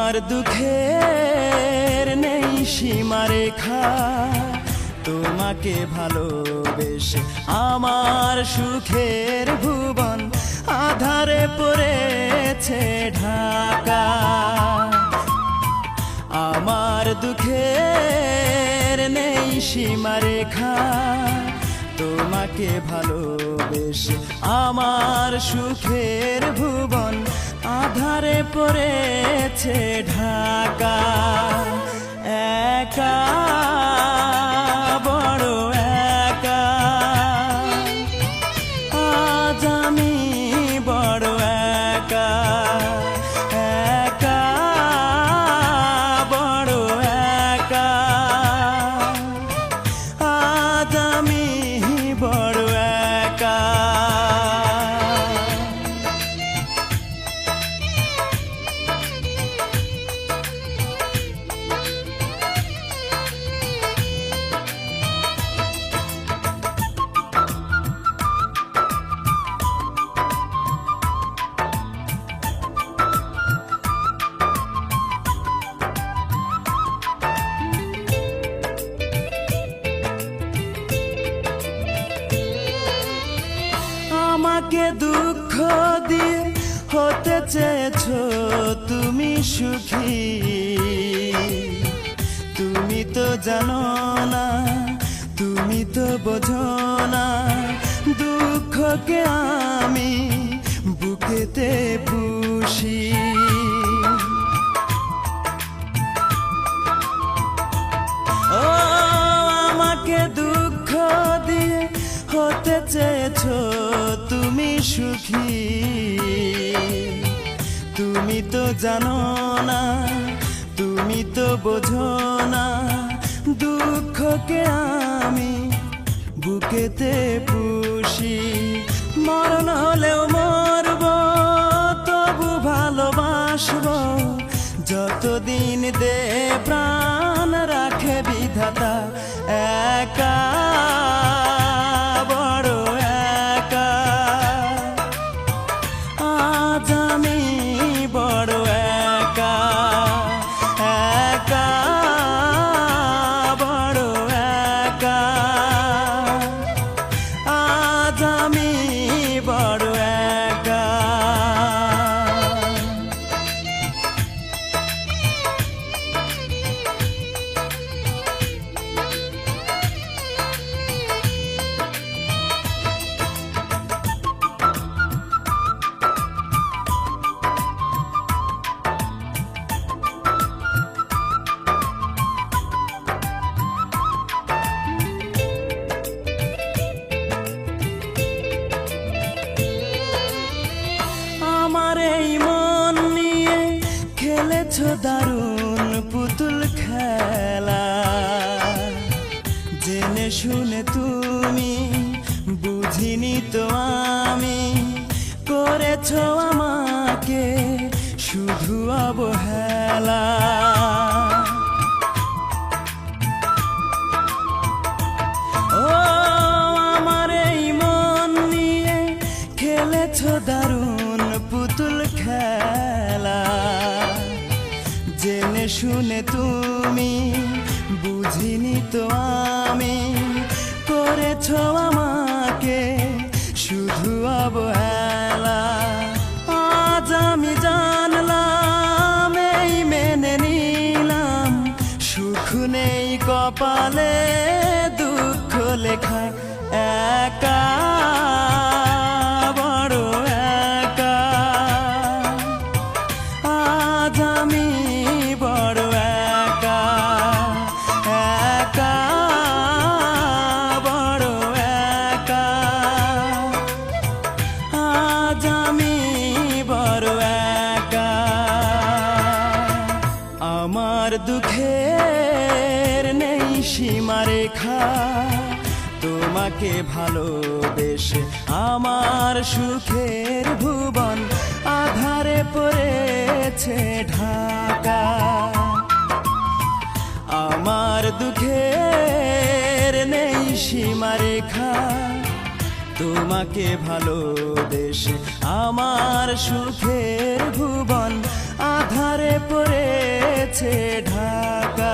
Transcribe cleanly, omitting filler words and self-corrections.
আমার দুঃখের নেই সীমারেখা, তোমাকে ভালোবেসে আমার সুখের ভুবন আধারে পড়েছে ঢাকা। আমার দুঃখের নেই সীমারেখা, তোমাকে ভালোবেসে আমার সুখের ভুবন আধারে পড়েছে ঢাকা। একা বড় একা, আজ আমি বড় একা। একা বড় একা, আজ আমি বড় একা। আমাকে দুঃখ দিয়ে হতে চেয়েছো তুমি সুখী, তুমি তো জানো না, তুমি তো বোঝো না, দুঃখকে আমি বুকেতে পুষি। ও আমাকে দুঃখ দিয়ে হতে চেয়েছো তুমি সুখী, তুমি তো জানো না, তুমি তো বোঝো না, দুঃখকে আমি বুকেতে পুষি। মরণ হলেও মরব, তবু ভালোবাসবো, যতদিন দে প্রাণ রাখে বিধাতা। একা বড় একা, আজ আমি বড় একা। একা বড় একা, আজ আমি বড় একা। আমার এই মন নিয়ে খেলেছো দারুণ পুতুল খেলা, জেনে শুনে তুমি বুঝিনি তো আমি, করেছো আমাকে শুধু অবহেলা। ও আমার এই মন নিয়ে খেলেছো দারুণ পুতুল খেলা, জেনে শুনে তুমি বুঝিনি তো আমি, করেছো আমাকে শুধু অবহেলা। আজ আমি জানলাম, এই মেনে নিলাম, সুখ নেই কপালে, দুঃখ লেখা। একা বড় একা, আজ আমি বড় একা। একা বড় একা, আজ আমি বড় একা। আমার দুঃখের নেই সীমারেখা, তোমাকে ভালোবেসে আমার সুখের ভুবন আধারে পড়েছে ঢাকা। আমার দুঃখের নেই সীমারেখা, তোমাকে ভালোবেসে আমার সুখের ভুবন আধারে ভারে পড়েছে ঢাকা।